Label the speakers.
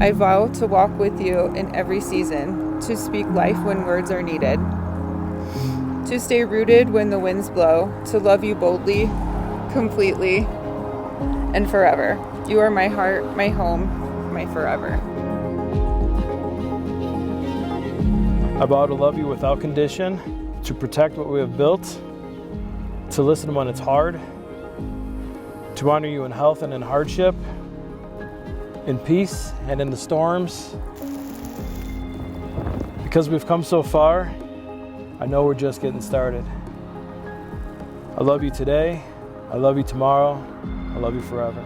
Speaker 1: I vow to walk with you in every season, to speak life when words are needed, to stay rooted when the winds blow, to love you boldly, completely, and forever. You are my heart, my home, my forever.
Speaker 2: I vow to love you without condition, to protect what we have built, to listen when it's hard, to honor you in health and in hardship, in peace and in the storms. Because we've come so far, I know we're just getting started. I love you today, I love you tomorrow, I love you forever.